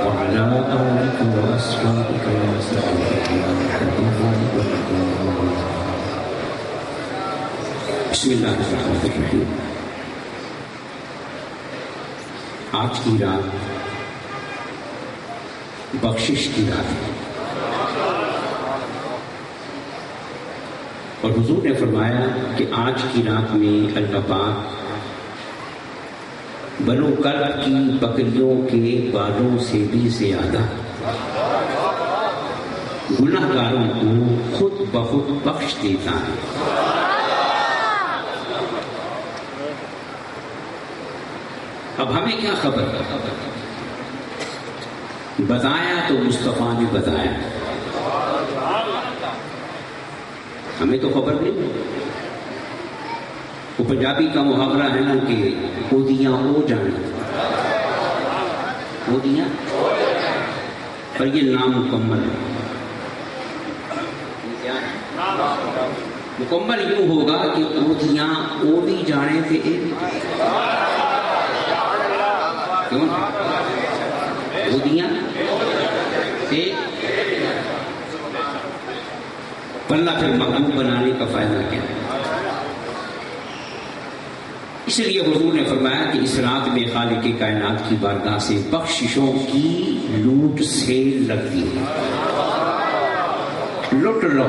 وعلى آلك وأصحابك بسم اللہ الرحمن الرحیم۔ آج کی رات بخشش کی رات ہے، اور حضور نے فرمایا کہ آج کی رات میں اللہ پاک بنو کلب کی بکریوں کے بالوں سے بھی زیادہ گناہ گاروں کو خود بخود بخش دیتا ہے۔ اب ہمیں کیا خبر؟ بتایا تو مصطفیٰ نے بتایا، ہمیں تو خبر نہیں۔ وہ پنجابی کا محاورہ ہے نا کہ اودیاں او جانے، اودیاں، پر یہ نامکمل ہے۔ مکمل یوں ہوگا کہ اودیاں او بھی جانے تھے، کیوں اودیاں تھے، پلہ پھر محبوب بنانے کا فائدہ کیا ہے؟ اس لیے حضور نے فرمایا کہ اس رات میں خالق کائنات کی بارگاہ سے بخششوں کی لوٹ سے لگتی ہے۔ لوٹ لو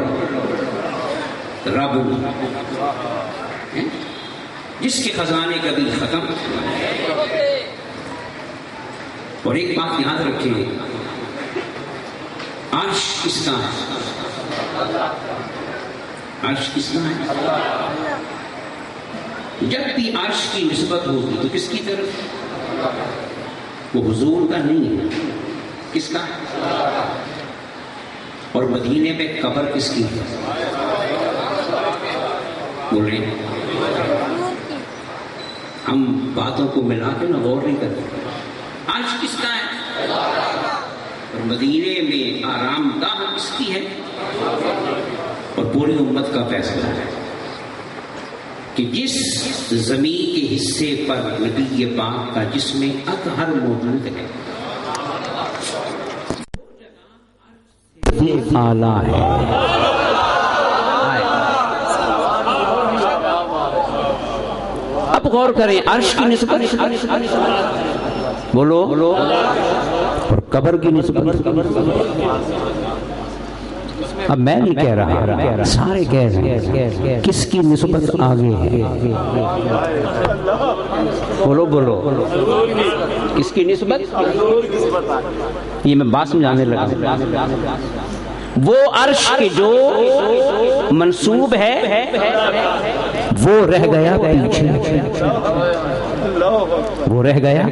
رب جس کے خزانے کبھی ختم۔ اور ایک بات یاد رکھیں، عرش کس کا ہے؟ عرش کس کا ہے؟ جب بھی عرش کی نسبت ہوگی تو کس کی طرف؟ وہ حضور کا نہیں ہے، کس کا؟ اور مدینے میں قبر کس کی ہے؟ بولیں، ہم باتوں کو ملا کے نہ غور نہیں کرتے۔ عرش کس کا ہے؟ اور مدینے میں آرام گاہ کس کی ہے؟ اور پوری امت کا فیصلہ ہے کہ جس زمین کے حصے پر نبی پاک کا جسم اطہر موجود ہے اعلیٰ ہے۔ اب غور کریں، عرش کی نسبت بولو اور قبر کی نسبت، اب میں نہیں کہہ رہا، سارے کہہ رہے ہیں کس کی نسبت آگے ہے؟ بولو بولو، کس کی نسبت؟ یہ میں بات سمجھانے لگا۔ وہ عرش کے جو منسوب ہے وہ رہ گیا پیچھے، وہ رہ گیا،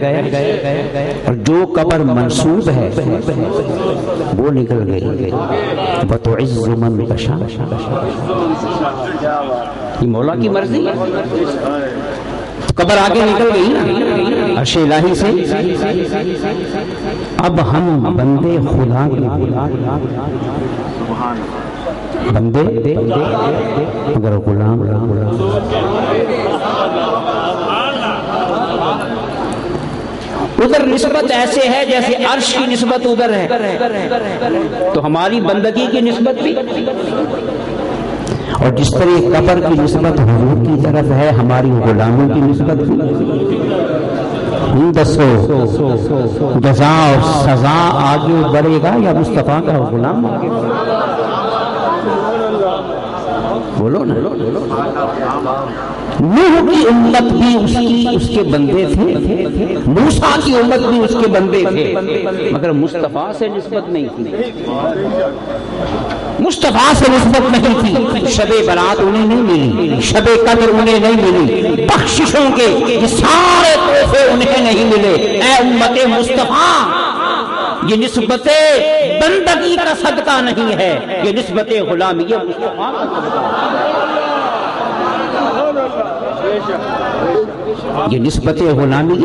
اور جو قبر منسوب ہے وہ نکل گئی۔ وَتُعِزُّ مَن تَشَاءُ، یہ مولا کی مرضی۔ قبر آگے نکل گئی نا عرش الہی سے۔ اب ہم بندے خدا کے بندے مگر غلام، ادھر نسبت ایسے ہے جیسے عرش کی نسبت ادھر ہے، تو ہماری بندگی کی نسبت بھی، اور جس طرح قبر کی نسبت حضور کی طرف ہے ہماری غلاموں کی نسبت بھی۔ دسو جزا اور سزا آگے بڑھے گا یا مصطفیٰ کا غلام آگے بڑھے گا؟ بولو نا۔ نوح کی امت بھی اس کے بندے تھے، موسیٰ کی امت بھی اس کے بندے تھے، مگر مصطفیٰ سے نسبت نہیں تھی، مصطفیٰ سے نسبت نہیں تھی۔ شب برات انہیں نہیں ملی، شب قدر انہیں نہیں ملی، بخششوں کے یہ سارے تحفے انہیں نہیں ملے۔ اے امت مصطفیٰ، یہ نسبت بندگی کا صدقہ نہیں ہے، یہ نسبت غلامیہ مصطفیٰ کا صدقہ ہے۔ یہ نسبت غلامی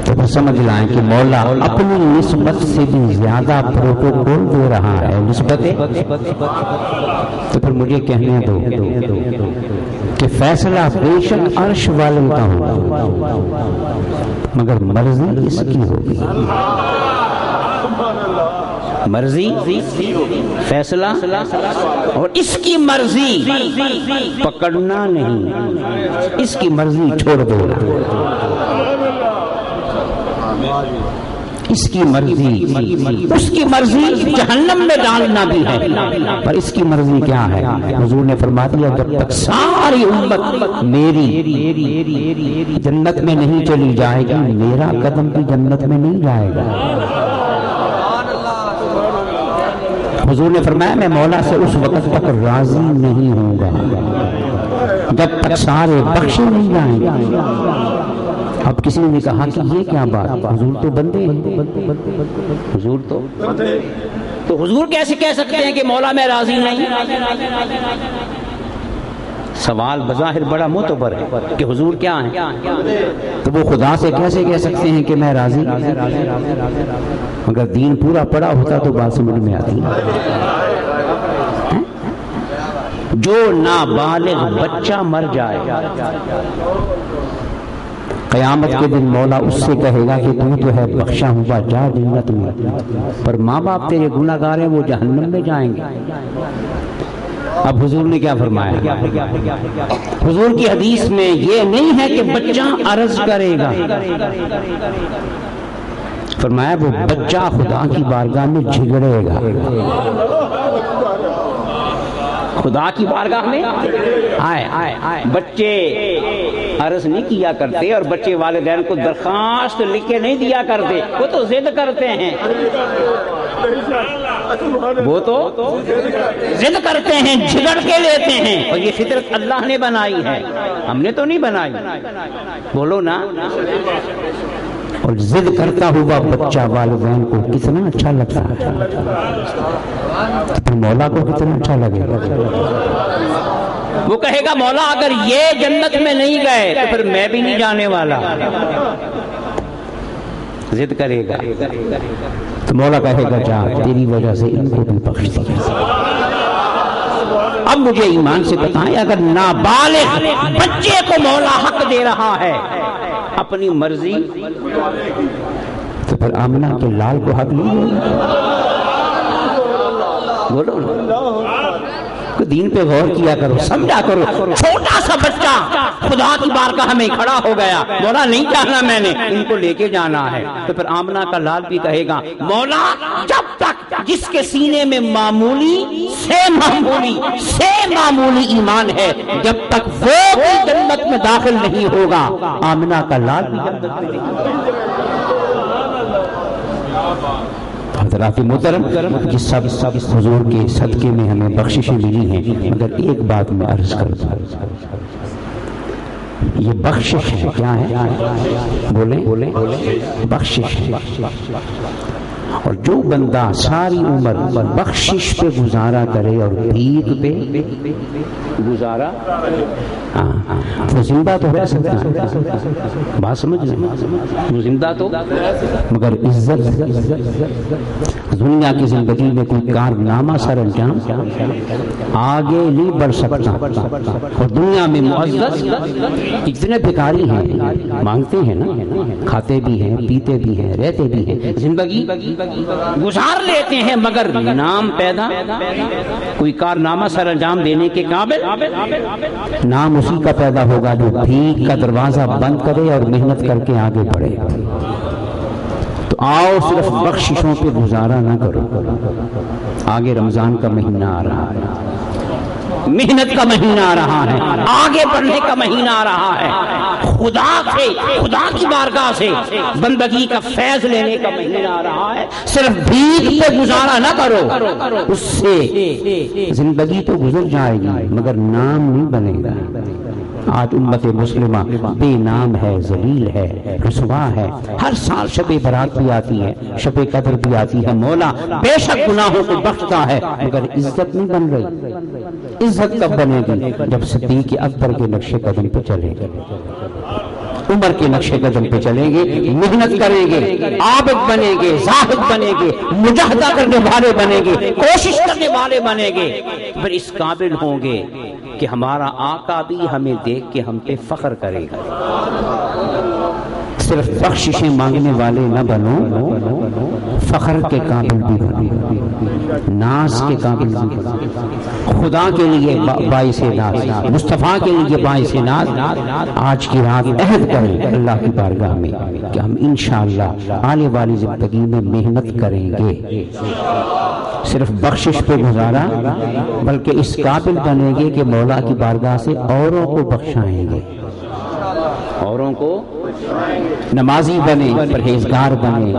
تو سمجھ لائیں کہ مولا اپنی نسبت سے بھی زیادہ پروٹوکول دے رہا ہے نسبت۔ تو پھر مجھے کہنے دو کہ کہ فیصلہ بے شک عرش والوں کا ہوگا مگر مرضی اس کی ہوگی. مرضی فیصلہ اور اس کی مرضی پکڑنا نہیں، اس کی مرضی چھوڑ دینا. اس کی مرضی، اس کی مرضی جہنم میں ڈالنا بھی ہے، پر اس کی مرضی کیا ہے؟ حضور نے فرما دیا جب تک ساری امت میری جنت میں نہیں چلی جائے گی میرا قدم بھی جنت میں نہیں جائے گا. حضور نے فرمایا میں مولا سے اس وقت تک راضی نہیں ہوں گا جب تک سارے بخشے نہیں جائیں گے. اب کسی نے کہا کہ یہ کیا بات، حضور تو بندے ہیں، حضور تو حضور کیسے کہہ سکتے ہیں کہ مولا میں راضی نہیں؟ سوال بظاہر بڑا معتبر ہے کہ حضور کیا ہیں، تو وہ خدا سے کیسے کہہ سکتے ہیں کہ میں راضی؟ مگر دین پورا پڑا ہوتا تو بات سمجھ میں آتی. جو نابالغ بچہ مر جائے قیامت کے دن مولا اس سے کہے گا کہ تو ہے بخشا ہوا جا جنت میں، پر ماں باپ تیرے گناہ گار ہیں وہ جہنم میں جائیں گے. اب حضور نے کیا فرمایا؟ حضور کی حدیث میں یہ نہیں ہے کہ بچہ عرض کرے گا، فرمایا وہ بچہ خدا کی بارگاہ میں جھگڑے گا. خدا کی بارگاہ میں آئے بچے عرض نہیں کیا کرتے، اور بچے والدین کو درخواست لکھ کے نہیں دیا کرتے، وہ تو ضد کرتے ہیں، وہ تو ضد کرتے ہیں، جھگڑ کے لیتے ہیں. اور یہ فطرت اللہ نے بنائی ہے، ہم نے تو نہیں بنائی. بولو نا. اور ضد کرتا ہوا بچہ والدین کو کتنا اچھا لگتا ہے، مولا کو کتنا اچھا لگے گا. وہ کہے گا مولا اگر یہ جنت میں نہیں گئے تو پھر میں بھی نہیں جانے والا. ضد کرے گا تو مولا کہے گا جا تیری وجہ سے ان کو بھی بخش دیا. اب مجھے ایمان سے بتائیں اگر نابالغ بچے کو مولا حق دے رہا ہے اپنی مرضی تو پھر آمنہ کے لال کو حق نہیں دے گا. بولو دین پہ غور کیا کرو، سمجھا کرو. چھوٹا سا بچہ خدا کی بارگاہ میں کھڑا ہو گیا، مولا نہیں چاہنا میں نے، ان کو لے کے جانا ہے، تو پھر آمنہ کا لال بھی کہے گا مولا جب تک جس کے سینے میں معمولی سے معمولی ایمان ہے جب تک وہ جنت میں داخل نہیں ہوگا آمنہ کا لال بھی جنت میں نہیں. حضرات محترم یہ سب حضور کے صدقے میں ہمیں بخششیں ملی ہیں، مگر ایک بات میں عرض کرتا ہوں یہ بخشش ہے. کیا ہے؟ بولیں بخشش ہے. اور جو بندہ ساری عمر بخشش پہ گزارا کرے اور بھیک پہ گزارا وہ زندہ تو رہ سکتا ہے، بات سمجھ لیں، وہ زندہ تو، مگر عزت دنیا کی زندگی میں کوئی کارنامہ سر انجام آگے نہیں بڑھ سکتا. اور دنیا میں معزز اتنے بھکاری ہیں، مانگتے ہیں نا، کھاتے بھی ہیں، پیتے بھی ہیں، رہتے بھی ہیں، زندگی گزار لیتے ہیں، مگر نام پیدا کوئی کارنامہ سر انجام دینے کے قابل نام اسی کا پیدا ہوگا جو بھیک کا دروازہ بند کرے اور محنت کر کے آگے بڑھے. تو آؤ صرف بخششوں پہ گزارا نہ کرو. آگے رمضان کا مہینہ آ رہا ہے، محنت کا مہینہ آ رہا ہے، آگے بڑھنے کا مہینہ آ رہا ہے، خدا کی بارگاہ سے بندگی کا فیض لینے کا مہینہ آ رہا ہے. صرف بھیک پہ گزارا نہ کرو، اس سے زندگی تو گزر جائے گی مگر نام نہیں بنے گا. آج امت مسلمہ بے نام ہے، ذلیل ہے، رسوا ہے. ہر سال شب برات بھی آتی ہے، شب قدر بھی آتی ہے. مولا بے شک گناہوں کو بخشتا ہے مگر عزت نہیں بن رہی. عزت کب بنے گی؟ جب صدیق اکبر کے نقش قدم پہ چلے گا. عمر کے نقش قدم پہ چلیں گے، محنت کریں گے، عابد بنیں گے، زاہد بنیں گے، مجاہدہ کرنے والے بنیں گے، کوشش کرنے والے بنیں گے، پھر اس قابل ہوں گے کہ ہمارا آقا بھی ہمیں دیکھ کے ہم پہ فخر کرے گا۔ صرف بخششیں مانگنے والے نہ بنو، فخر کے قابل بھی بنو، ناز کے قابل بھی بنو، خدا کے لیے باعث ناز، مصطفیٰ کے لیے باعث ناز۔ آج کی رات عہد کریں اللہ کی بارگاہ میں کہ ہم انشاءاللہ آنے والی زندگی میں محنت کریں گے، صرف بخشش پہ گزارا بلکہ اس قابل بنیں گے کہ مولا کی بارگاہ سے اوروں کو بخشائیں گے، اوروں کو نمازی بنے، پرہیزگار بنے،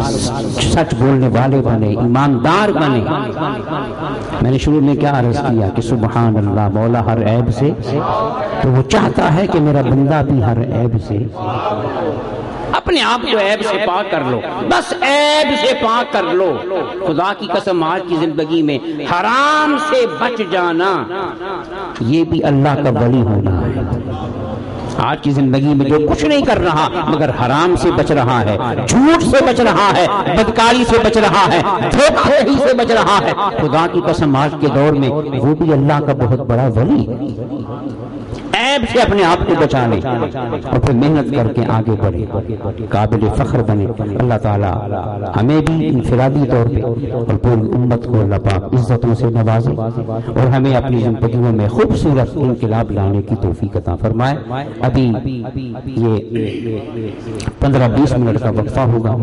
سچ بولنے والے بنے، ایماندار بنے۔ میں نے شروع میں کیا عرض کیا کہ سبحان اللہ، مولا ہر عیب سے، تو وہ چاہتا ہے کہ میرا بندہ بھی ہر عیب سے، اپنے آپ کو عیب سے پاک کر لو، بس عیب سے پاک کر لو۔ خدا کی قسم آج کی زندگی میں حرام سے بچ جانا یہ بھی اللہ کا ولی ہونا ہے۔ آج کی زندگی میں جو کچھ نہیں کر رہا مگر حرام سے بچ رہا ہے، جھوٹ سے بچ رہا ہے، بدکاری سے بچ رہا ہے، دھوکہ دہی سے بچ رہا ہے، خدا کی قسم آج کے دور میں وہ بھی اللہ کا بہت بڑا ولی ہے۔ عیب سے اپنے آپ کو بچا لے اور پھر محنت کر کے آگے بڑھے، قابل فخر بنے۔ اللہ تعالی ہمیں بھی انفرادی طور پہ اور پوری امت کو اللہ پاک عزتوں سے نوازے اور ہمیں اپنی زندگیوں میں خوبصورت انقلاب لانے کی توفیق عطا فرمائے۔ ابھی یہ 15-20 منٹ کا وقفہ ہوگا،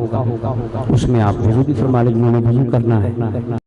اس میں آپ وضو بھی فرما لیں جنہوں نے وضو کرنا ہے۔